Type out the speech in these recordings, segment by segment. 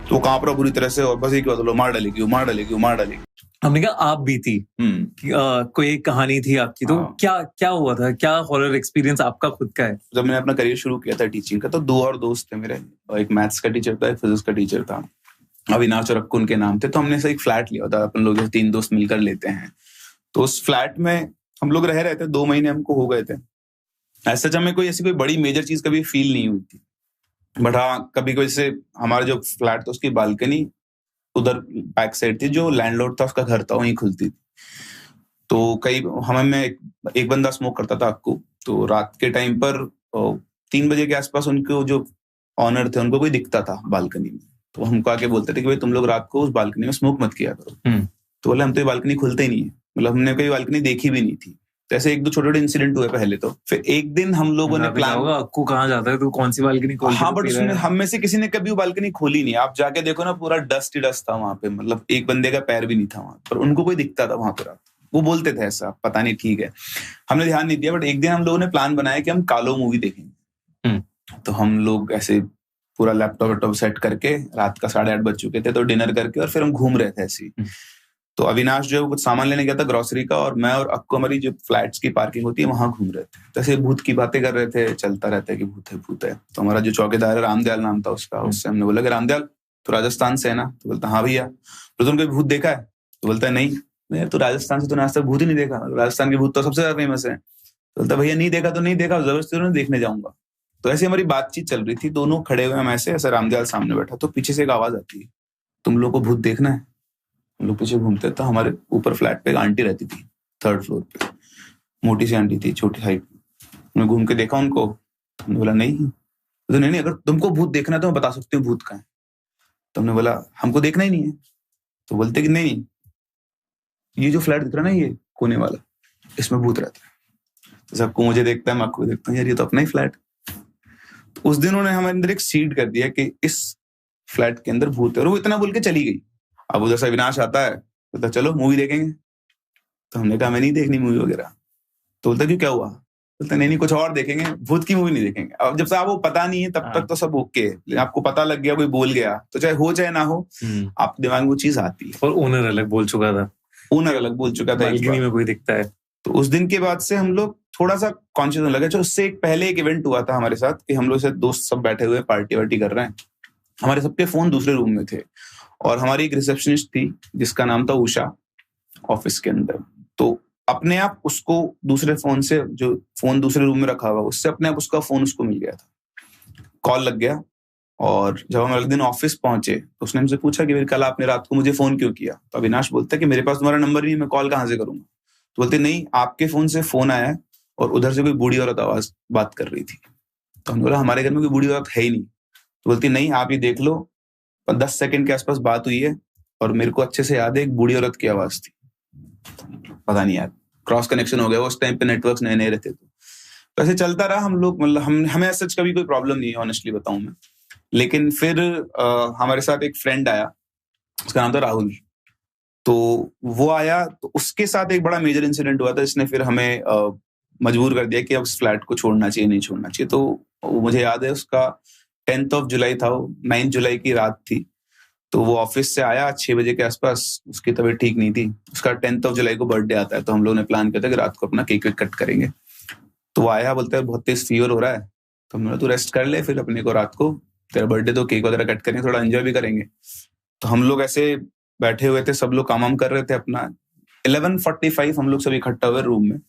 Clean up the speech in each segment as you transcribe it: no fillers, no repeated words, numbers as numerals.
तो वो कांप रहा बुरी तरह से और बस एक बात बोलो, मार डालेगी वो, मार डालेगी वो, मार डालेगी। हमने कहा आप भी थी, कोई एक कहानी थी आपकी, तो क्या हुआ था, क्या हॉरर एक्सपीरियंस आपका खुद का है? जब मैंने अपना करियर शुरू किया था टीचिंग का, तो 2 और दोस्त थे मेरे, एक मैथ्स का टीचर था, एक फिजिक्स का टीचर था, अविनाश और अक्कू उनके नाम थे। तो हमने से एक फ्लैट लिया था, अपन लोग 3 दोस्त मिलकर लेते हैं। तो उस फ्लैट में हम लोग रह रहे थे, 2 महीने हमको हो गए थे। ऐसा जब हमें कोई ऐसी कोई बड़ी मेजर चीज कभी फील नहीं हुई थी, बट हाँ कभी कोई से हमारा जो फ्लैट था उसकी बालकनी उधर बैक साइड थी, जो लैंडलॉर्ड था उसका घर था, वहीं खुलती थी। तो कई हमें एक बंदा स्मोक करता था अक्कू, तो रात के टाइम पर 3 बजे के आसपास उनको जो ऑनर थे उनको कोई दिखता था बालकनी में, तो हमको आके बोलते थे कि भाई तुम लोग रात को उस बालकनी में स्मोक मत किया करो। तो बोले हम तो ये बालकनी खुलते ही नहीं है, मतलब हमने कोई बालकनी देखी भी नहीं थी। तो ऐसे 1-2 छोटे-छोटे इंसिडेंट हुए पहले। तो फिर एक दिन हम लोगों ने प्लान, अक्कू कहाँ जाता है, तू कौन सी बालकनी खोल? हाँ बट उसमें हम में से किसी ने कभी वो बालकनी खोली नहीं। आप जाके देखो ना, पूरा डस्ट ही डस्ट था वहां पे, मतलब एक बंदे का पैर भी नहीं था वहां पर। उनको कोई दिखता था वहां पर, वो बोलते थे ऐसा, पता नहीं, ठीक है, हमने ध्यान नहीं दिया। बट एक दिन हम लोगों ने प्लान बनाया कि हम कालो मूवी देखेंगे। तो हम लोग ऐसे पूरा लैपटॉप सेट करके, रात का 8:30 बज चुके थे, तो डिनर करके और फिर हम घूम रहे थे ऐसे ही। तो अविनाश जो है कुछ सामान लेने गया था ग्रोसरी का, और मैं और अक्कू हमारी जो फ्लैट्स की पार्किंग होती है वहां घूम रहे थे। तो ऐसे भूत की बातें कर रहे थे, चलता रहता है कि भूत है भूत है। तो हमारा जो चौकीदार है, रामदयाल नाम था उसका, उससे हमने बोला कि रामदयाल तो राजस्थान से है ना? तो बोलता हाँ भैया। तो तुमने भूत देखा है? तो बोलता है नहीं। तो राजस्थान से तूने आज तक भूत ही नहीं देखा? राजस्थान के भूत तो सबसे ज्यादा फेमस है। तो बोलता भैया नहीं देखा तो नहीं देखा, जबरदस्ती देखने जाऊंगा। तो ऐसे हमारी बातचीत चल रही थी, दोनों खड़े हुए हम ऐसे रामदयाल सामने बैठा, तो पीछे से एक आवाज आती है, तुम लोग को भूत देखना है? हम लोग पीछे घूमते, तो हमारे ऊपर फ्लैट पे एक आंटी रहती थी, 3rd फ्लोर पे, मोटी सी आंटी थी, छोटी हाइट। हमने घूम के देखा उनको, हमने बोला नहीं। तो नहीं, अगर तुमको भूत देखना है तो मैं बता सकती हूँ भूत कहाँ है। तो हमने बोला हमको देखना ही नहीं है। तो बोलते कि नहीं, ये जो फ्लैट दिख रहा है ना, ये कोने वाला, इसमें भूत रहता है। तो सबको मुझे देखता है, मैं आपको देखता हूँ, यार ये तो अपना ही फ्लैट। उस दिन उन्होंने हमारे अंदर एक सीड कर दिया कि इस फ्लैट के अंदर भूत है, और वो इतना बोल के चली गई। अब उधर से अविनाश आता है, बोलता चलो मूवी देखेंगे। तो हमने कहा मैं नहीं देखनी मूवी वगैरह। तो बोलता क्यों, क्या हुआ? बोलता नहीं कुछ और देखेंगे, भूत की मूवी नहीं देखेंगे। अब जब से आपको पता नहीं है तब तक तो सब ओके, आपको पता लग गया, कोई बोल गया, तो चाहे ना हो, आप दिमाग में वो चीज आती है। और ओनर अलग बोल चुका था, बालकनी में कोई दिखता है। तो उस दिन के बाद से हम लोग थोड़ा सा कॉन्शियस होने लगे। उससे एक पहले एक इवेंट हुआ था हमारे साथ कि हम लोग से दोस्त सब बैठे हुए पार्टी वार्टी कर रहे हैं, हमारे सबके फोन दूसरे रूम में थे, और हमारी एक रिसेप्शनिस्ट थी जिसका नाम था उषा, ऑफिस के अंदर। तो अपने आप उसको दूसरे फोन से, जो फोन दूसरे रूम में रखा हुआ, उससे अपने आप उसका फोन उसको मिल गया था, कॉल लग गया। और जब हम अगले दिन ऑफिस पहुंचे तो उसने हमसे पूछा कि कल आपने रात को मुझे फोन क्यों किया? तो अविनाश बोलता है कि मेरे पास तुम्हारा नंबर नहीं है, मैं कॉल कहां से करूंगा? तो बोलते नहीं, आपके फोन से फोन आया है और उधर से कोई बूढ़ी औरत आवाज बात कर रही थी। तो हमने बोला हमारे घर में कोई बूढ़ी औरत है ही नहीं। तो बोलती नहीं, आप ये देख लो, 10 सेकंड के आसपास बात हुई है और मेरे को अच्छे से याद है एक बूढ़ी औरत की आवाज थी। पता नहीं यार, क्रॉस कनेक्शन हो गया, उस टाइम पे नेटवर्क्स नए नए रहते तो ऐसे चलता रहा। हम लोग मतलब हमें सच कभी कोई प्रॉब्लम नहीं है, ऑनेस्टली बताऊं मैं। लेकिन फिर हमारे साथ एक फ्रेंड आया, उसका नाम था राहुल। तो वो आया, तो उसके साथ एक बड़ा मेजर इंसिडेंट हुआ था, इसने फिर हमें मजबूर कर दिया कि अब इस फ्लैट को छोड़ना चाहिए, नहीं छोड़ना चाहिए। तो मुझे याद है उसका 10th जुलाई था, वो 9 जुलाई की रात थी। तो वो ऑफिस से आया 6 बजे के आसपास, उसकी तबीयत ठीक नहीं थी। उसका 10th जुलाई को बर्थडे आता है, तो हम लोगों ने प्लान किया था कि रात को अपना केक कट करेंगे। तो वो आया, बोलता है बहुत तेज फीवर हो रहा है। तो हमने तू रेस्ट कर ले, फिर अपने को रात को तेरा बर्थडे तो केक वगैरह कट करेंगे, थोड़ा एंजॉय भी करेंगे। तो हम लोग ऐसे बैठे हुए थे, सब लोग काम कर रहे थे अपना। 11:45 हम लोग सब इकट्ठा हुए रूम में,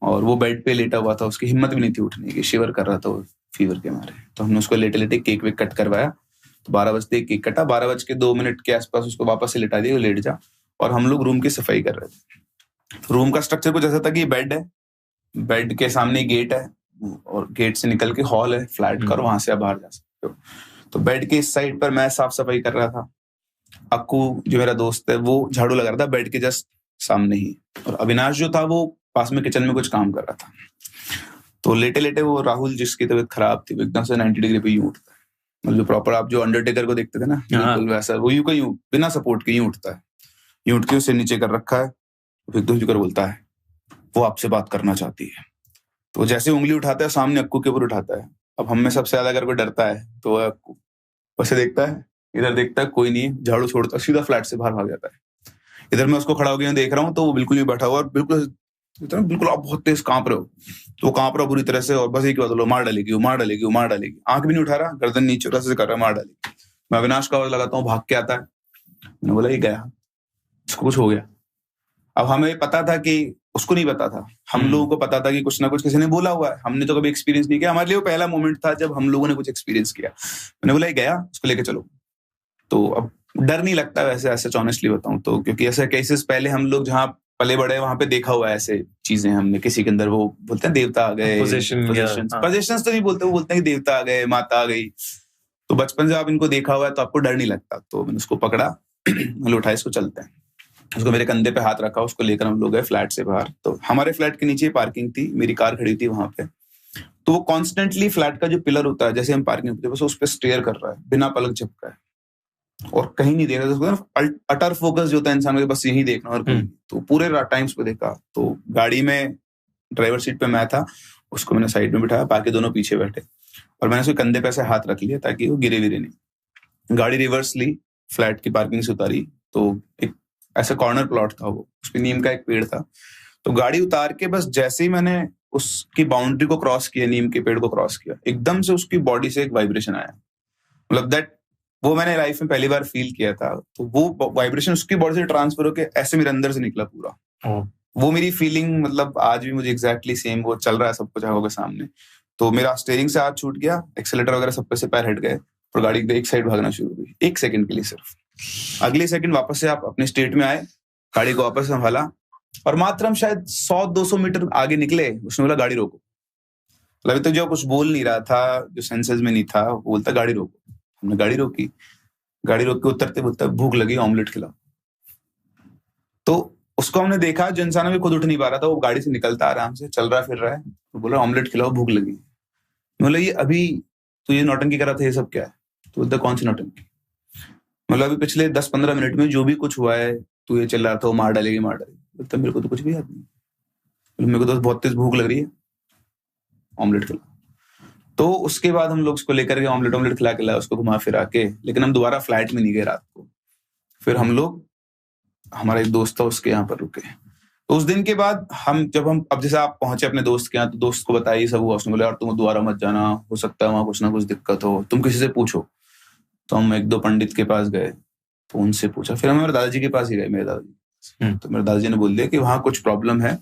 और वो बेड पे लेटा हुआ था, उसकी हिम्मत भी नहीं थी उठने की, शिवर कर रहा था वो फीवर के मारे। तो हमने उसको लेटे लेटे केक वेक कट करवाया। तो 12 बजते केक कटा, 12:02 के आसपास उसको वापस से लिटा दिया, लेट जा। और हम लोग रूम की सफाई कर रहे थे। रूम का स्ट्रक्चर कुछ ऐसा था कि बेड है, बेड के सामने गेट है, और गेट से निकल के हॉल है फ्लैट का, और वहां से आप बाहर जा सकते हो। तो बेड के इस साइड पर मैं साफ सफाई कर रहा था, अक्कू जो मेरा दोस्त है वो झाड़ू लगा रहा था बेड के जस्ट सामने ही, और अविनाश जो था वो पास में किचन में कुछ काम कर रहा था। तो लेटे लेटे वो राहुल, जिसकी तबीयत खराब थी, वो एकदम से 90 डिग्री पे यूं उठता है, मतलब प्रॉपर आप जो अंडरटेकर को देखते थे ना, बिल्कुल वैसा वो यूं का यूं बिना सपोर्ट के यूं उठता है, यूं उठ के उसे नीचे कर रखा है, फिर एकदम कर बोलता है वो आपसे बात करना चाहती है। तो जैसे उंगली उठाता है सामने अक्कू के ऊपर उठाता है। अब हम में सबसे ज्यादा अगर कोई डरता है तो अक्कू, वैसे देखता है, इधर देखता है कोई नहीं, झाड़ू छोड़ता सीधा फ्लैट से बाहर भाग जाता है। इधर मैं उसको खड़ा हो गया देख रहा हूँ तो वो बिल्कुल नहीं बैठा हुआ और बिल्कुल आप बहुत तेज कांप रहे हो, तो कांप रहा बुरी तरह से और बस एक बात बोलो, मार डालेगी वो, मार डालेगी वो, मार डालेगी। आंख भी नहीं उठा रहा, गर्दन नीचे से कर रहा, मार डालेगी। मैं अविनाश का आवाज लगाता हूँ, भाग के आता है। मैंने बोला ये गया, इसको कुछ हो गया। अब हमें पता था कि उसको नहीं पता था, हम लोगों को पता था कि कुछ ना कुछ किसी ने बोला हुआ है। हमने तो कभी एक्सपीरियंस नहीं किया, हमारे लिए वो पहला मोमेंट था जब हम लोगों ने कुछ एक्सपीरियंस किया। मैंने बोला ये गया, उसको लेके चलो। तो अब डर नहीं लगता वैसे, ऐसे ऑनेस्टली बताऊं तो, क्योंकि ऐसे केसेस पहले हम लोग जहाँ पले बड़े वहां पे देखा हुआ है ऐसे चीजें। हमने किसी के अंदर वो बोलते हैं देवता आ गए, पोजीशंस तो नहीं बोलते, वो बोलते हैं कि देवता आ गए, माता आ गई। तो बचपन से आप इनको देखा हुआ है तो आपको डर नहीं लगता। तो मैंने उसको पकड़ा, मैंने उठाया, इसको चलते हैं। उसको मेरे कंधे पे हाथ रखा, उसको लेकर हम लोग गए फ्लैट से बाहर। तो हमारे फ्लैट के नीचे पार्किंग थी, मेरी कार खड़ी थी वहां पे। तो वो कॉन्स्टेंटली फ्लैट का जो पिलर होता है, जैसे हम पार्किंग होती है बस उस पर स्टेयर कर रहा है बिना पलक झपकाए और कहीं नहीं देख रहा। अटर फोकस जो होता है इंसान के, बस यही देखना और कहीं। तो पूरे टाइम्स पे देखा। तो गाड़ी में ड्राइवर सीट पे मैं था, उसको मैंने साइड में बिठाया, बाकी दोनों पीछे बैठे और मैंने उसके कंधे पे ऐसे हाथ रख लिया ताकि वो गिरे विरे नहीं। गाड़ी रिवर्स ली, फ्लैट की पार्किंग से उतारी। तो एक ऐसा कॉर्नर प्लॉट था, वो उस पे नीम का एक पेड़ था। तो गाड़ी उतार के बस जैसे ही मैंने उसकी बाउंड्री को क्रॉस किया, नीम के पेड़ को क्रॉस किया, एकदम से उसकी बॉडी से एक वाइब्रेशन आया। मतलब दैट वो मैंने लाइफ में पहली बार फील किया था। तो वो वाइब्रेशन उसकी बॉडी से ट्रांसफर होके ऐसे मेरे अंदर से निकला पूरा। वो मेरी फीलिंग, मतलब आज भी मुझे एग्जैक्टली सेम वो चल रहा है सब कुछ आंखों के सामने। तो मेरा स्टीयरिंग से हाथ छूट गया, एक्सेलेटर वगैरह सब पे से पैर हट गए और गाड़ी एक साइड भागना शुरू हुई, 1 सेकंड के लिए सिर्फ। अगले सेकंड वापस से आप अपने स्टेट में आए, गाड़ी को वापस संभाला और मात्र हम शायद 100-200 मीटर आगे निकले, उसने बोला गाड़ी रोको। अभी तो जो कुछ बोल नहीं रहा था, जो सेंसेस में नहीं था, वो बोलता गाड़ी रोको। हमने गाड़ी रोकी, गाड़ी रोक के उतरते बोलता भूख लगी, ऑमलेट खिलाओ। तो उसको हमने देखा, जो इंसान अभी खुद उठ नहीं पा रहा था, वो गाड़ी से निकलता आराम से, चल रहा फिर रहा है, तो बोला ऑमलेट खिलाओ, भूख लगी। बोला ये अभी तो ये नौटंकी कर रहा था, ये सब क्या है? तो बोलता कौन सी नौटंकी? मतलब अभी पिछले 10-15 मिनट में जो भी कुछ हुआ है, तू ये चल रहा था वो मार डालेगी, मार डालेगी। बोलता मेरे को तो कुछ भी याद नहीं, मेरे को तो बहुत तेज भूख लग रही है, ऑमलेट खिलाओ। तो उसके बाद हम लोग उसको लेकर के ऑमलेट खिला के लाए, उसको घुमा फिरा के। लेकिन हम दोबारा फ्लैट में नहीं गए रात को। फिर हम लोग, हमारा एक दोस्त था, उसके यहाँ पर रुके। तो उस दिन के बाद जब हम अब जैसे आप पहुंचे अपने दोस्त के यहाँ, तो दोस्त को बताया सब हुआ। उसने बोला यार तुम दोबारा मत जाना, हो सकता है वहां कुछ ना कुछ दिक्कत हो, तुम किसी से पूछो। तो हम 1-2 पंडित के पास गए, तो उनसे पूछा। फिर हम मेरे दादाजी के पास ही गए, मेरे दादाजी। तो मेरे दादाजी ने बोल दिया कि वहां कुछ प्रॉब्लम है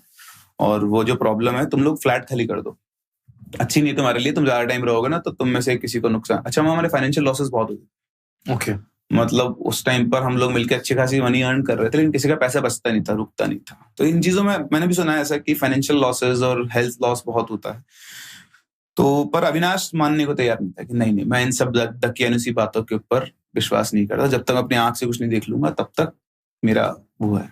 और वो जो प्रॉब्लम है, तुम लोग फ्लैट खाली कर दो, अच्छी नहीं तुम्हारे लिए, तुम ज्यादा टाइम रहोगे ना तो तुम में से किसी को नुकसान। अच्छा वहां हमारे फाइनेंशियल लॉसेस बहुत हुए। ओके। मतलब उस टाइम पर हम लोग मिलकर अच्छी खासी मनी अर्न कर रहे थे, लेकिन किसी का पैसा बचता नहीं था, रुकता नहीं था। तो इन चीजों में मैंने भी सुना है ऐसा कि फाइनेंशियल लॉसेस और हेल्थ लॉस बहुत होता है। तो पर अविनाश मानने को तैयार नहीं था कि नहीं मैं इन सब दकियानुसी बातों के ऊपर विश्वास नहीं करता। जब तक अपनी आंख से कुछ नहीं देख लूंगा तब तक मेरा वो है।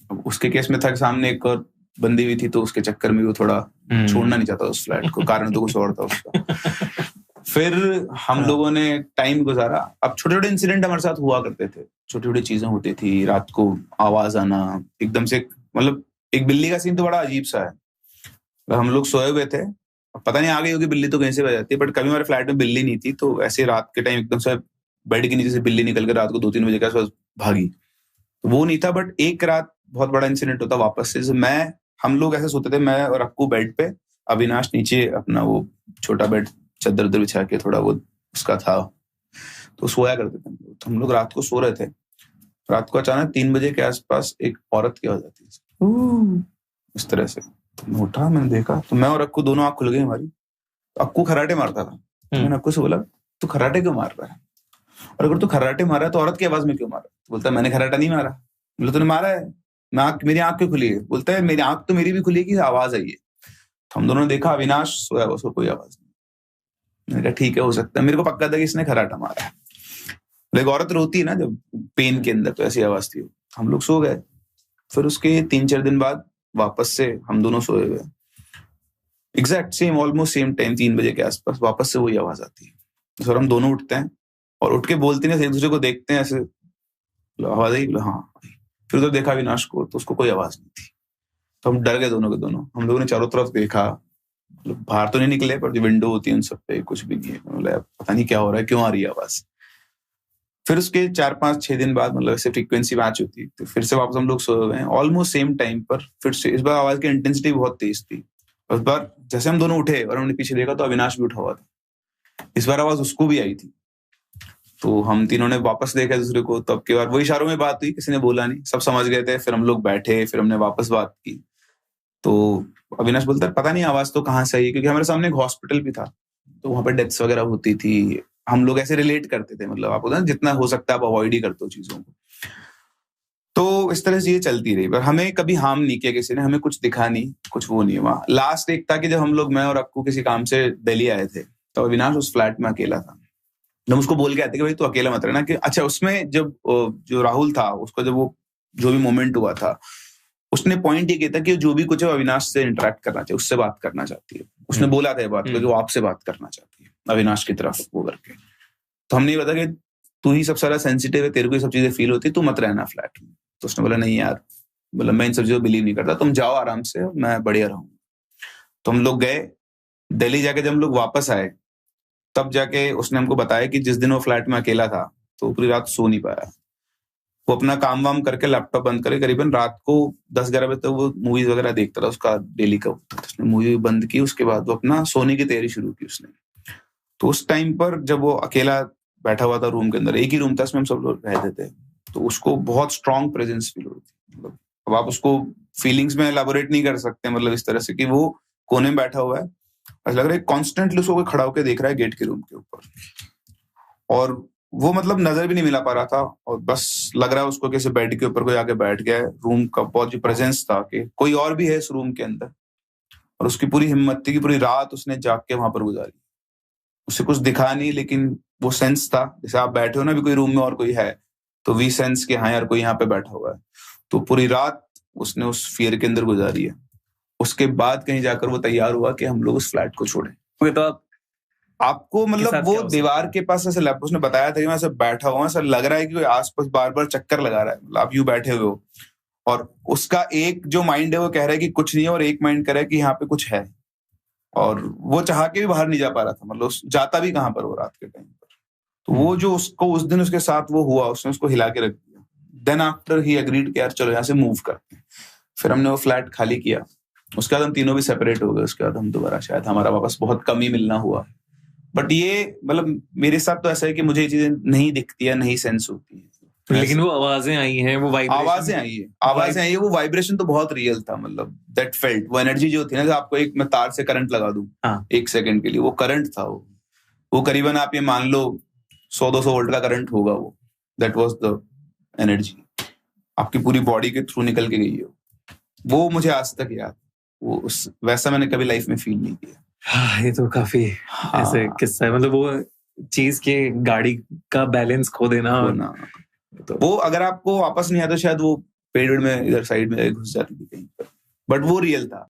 अब उसके केस में था कि सामने एक और बंदी हुई थी, तो उसके चक्कर में वो थोड़ा छोड़ना नहीं चाहता उस फ्लैट को, कारण तो कुछ और था उसका। फिर हम लोगों ने टाइम गुजारा। अब छोटे छोटे इंसिडेंट हमारे साथ हुआ करते थे, छोटी छोटी चीजें होती थी। रात को आवाज आना एकदम से, मतलब एक बिल्ली का सीन तो बड़ा अजीब सा है। हम लोग सोए हुए थे, पता नहीं आ गई होगी बिल्ली तो कहीं से बज जाती है, बट कभी हमारे फ्लैट में बिल्ली नहीं थी। तो ऐसे रात के टाइम एकदम से बेड के नीचे से बिल्ली निकल कर रात को 2-3 बजे के आसपास भागी। तो वो नहीं था, बट एक रात बहुत बड़ा इंसिडेंट होता वापस से। हम लोग ऐसे सोते थे, मैं और अक्कू बेड पे, अविनाश नीचे अपना वो छोटा बेड चद्दर बिछा के थोड़ा वो उसका था, तो सोया करते थे। तो हम लोग रात को सो रहे थे, रात को अचानक 3 बजे के आसपास एक औरत की आवाज आती है इस तरह से। तो मैं उठा, मैंने देखा, तो मैं और अक्कू दोनों आंख खुल गई हमारी। तो अक्कू खराटे मारता था। मैंने अक्कू से बोला तू खराटे क्यों मार रहा है, और अगर तू खराटे मारा है तो औरत की आवाज में क्यों मारा? तो बोलता है मैंने खराटा नहीं मारा। बोला तूने मारा है, मेरी आंख क्यों खुली है? बोलता है मेरी आंख तो मेरी भी खुली है कि आवाज आई है। तो हम दोनों ने देखा, अविनाश सोया, उसको कोई आवाज नहीं। मैंने कहा ठीक है, हो सकता है, मेरे को पक्का था कि इसने खराटा मारा है। लेकिन औरत रोती है ना जब पेन के अंदर, तो ऐसी आवाज थी। हम लोग सो गए। फिर उसके 3-4 दिन बाद वापस से हम दोनों सोए हुए, exact same almost same time 3 बजे के आसपास वापस से वही आवाज आती है। सर हम दोनों उठते हैं और उठ के बोलते हैं, एक दूसरे को देखते हैं, ऐसे आवाज आई? हाँ। फिर तो देखा अविनाश को, तो उसको कोई आवाज नहीं थी। तो हम डर गए दोनों के दोनों। हम लोगों ने चारों तरफ देखा, बाहर तो नहीं निकले, पर जो विंडो होती है उन सब पे कुछ भी नहीं है। पता नहीं क्या हो रहा है, क्यों आ रही है आवाज। फिर उसके 4-5-6 दिन बाद मतलब ऐसे फ्रीक्वेंसी मैच होती, तो फिर से वापस हम लोग सोए हुए हैं ऑलमोस्ट सेम टाइम पर। फिर से इस बार आवाज की इंटेंसिटी बहुत तेज थी। उस बार जैसे हम दोनों उठे और हमने पीछे देखा तो अविनाश भी उठा हुआ था। इस बार आवाज उसको भी आई थी। तो हम तीनों ने वापस देखा दूसरे को, तब के बाद वो इशारों में बात हुई, किसी ने बोला नहीं, सब समझ गए थे। फिर हम लोग बैठे, फिर हमने वापस बात की। तो अविनाश बोलता है पता नहीं आवाज तो कहाँ से आई, क्योंकि हमारे सामने एक हॉस्पिटल भी था, तो वहां पर डेथ्स वगैरह होती थी। हम लोग ऐसे रिलेट करते थे, मतलब आपको जितना हो सकता है आप अवॉइड ही करते हो चीजों को। तो इस तरह से ये चलती रही, पर हमें कभी हार्म नहीं किया किसी ने, हमें कुछ दिखा नहीं, कुछ वो नहीं हुआ। लास्ट एक था कि जब हम लोग, मैं और अक्कू किसी काम से दिल्ली आए थे, तो अविनाश उस फ्लैट में अकेला था। हम उसको बोल के आते कि भाई तू अकेला मत रहना। कि अच्छा, उसमें जब जो राहुल था उसको जब वो जो भी मोमेंट हुआ था, उसने पॉइंट ये किया था कि जो भी कुछ है अविनाश से इंटरेक्ट करना चाहिए, उससे बात करना चाहती है। उसने बोला था ये बात को कि वो आपसे बात करना चाहती है अविनाश की तरफ वो करके। तो हमने ये बता कि तू ही सबसे ज्यादा सेंसिटिव है, तेरे को ये सब चीजें फील होती है, तू मत रहना फ्लैट में। तो उसने बोला नहीं यार, मतलब मैं इन सब चीजों बिलीव नहीं करता, तुम जाओ आराम से, मैं बढ़िया रहूंगा। तो हम लोग गए दिल्ली। जाके जब हम लोग वापस आए तब जाके उसने हमको बताया कि जिस दिन वो फ्लैट में अकेला था तो पूरी रात सो नहीं पाया। वो अपना काम वाम करके लैपटॉप बंद करके करीबन रात को 10-11 बजे तक वो मूवीज वगैरह देखता था, उसका डेली का। उसने मूवी बंद की, उसके बाद वो अपना सोने की तैयारी शुरू की उसने। तो उस टाइम पर जब वो अकेला बैठा हुआ था रूम के अंदर, एक ही रूम था उसमें हम सब लोग रहते थे, तो उसको बहुत स्ट्रॉन्ग प्रेजेंस फील होती थी। मतलब अब आप उसको फीलिंग्स में एलाबोरेट नहीं कर सकते, मतलब इस तरह से कि वो कोने में बैठा हुआ है, ऐसा लग रहा है कॉन्स्टेंटली उसको खड़ा होकर देख रहा है गेट के रूम के ऊपर, और वो मतलब नजर भी नहीं मिला पा रहा था, और बस लग रहा है उसको कैसे बेड के ऊपर कोई आके बैठ गया है। रूम का बहुत जो प्रेजेंस था कि कोई और भी है इस रूम के अंदर, और उसकी पूरी हिम्मत थी कि पूरी रात उसने जाग के वहां पर गुजारी। उसे कुछ दिखा नहीं, लेकिन वो सेंस था, जैसे आप बैठे हो ना भी कोई रूम में और कोई है, तो वी सेंस के हाँ यार कोई यहाँ पे बैठा हुआ है। तो पूरी रात उसने उस फियर के अंदर गुजारी है। उसके बाद कहीं जाकर वो तैयार हुआ कि हम लोग उस फ्लैट को छोड़े। तो आपको मतलब वो दीवार के पास ऐसे उसने बताया था कि मैं ऐसे बैठा हुआ, ऐसा लग रहा है कि कोई आसपास बार बार चक्कर लगा रहा है, मतलब आप यूं बैठे हुए हो, और उसका एक जो माइंड है वो कह रहा है कि कुछ नहीं है, और एक माइंड कह रहा है कि यहाँ पे कुछ है, और वो चाह के भी बाहर नहीं जा पा रहा था, मतलब जाता भी कहाँ पर वो रात के टाइम पर। तो वो जो उसको उस दिन उसके साथ वो हुआ, उसने उसको हिला के रख दिया। देन आफ्टर ही एग्रीड कि यार चलो यहाँ से मूव करते हैं। फिर हमने वो फ्लैट खाली किया। उसके बाद हम तीनों भी सेपरेट हो गए। उसके बाद हम दोबारा, शायद हमारा वापस बहुत कम ही मिलना हुआ। बट ये मतलब मेरे साथ तो ऐसा है कि मुझे ये चीजें नहीं दिखती है, नहीं सेंस होती है। लेकिन वो आवाजें आई हैं, वो आवाजें आई है, वो वाइब्रेशन तो बहुत रियल था। मतलब दैट फेल्ट, वो एनर्जी जो थी ना, आपको एक मैं तार से करंट लगा दूं 1 सेकंड के लिए, वो करंट था। वो करीबन आप ये मान लो 100-200 वोल्ट का करंट होगा वो। दैट वाज द एनर्जी, आपकी पूरी बॉडी के थ्रू निकल के गई है। वो मुझे आज तक याद, वो वैसा मैंने कभी लाइफ में फील नहीं किया। ये तो काफी ऐसे किस्सा है, मतलब वो चीज के गाड़ी का बैलेंस खो देना तो वो अगर आपको वापस नहीं आता, शायद वो पेड़ में इधर साइड में घुस जाती थी कहीं पर, बट वो रियल था।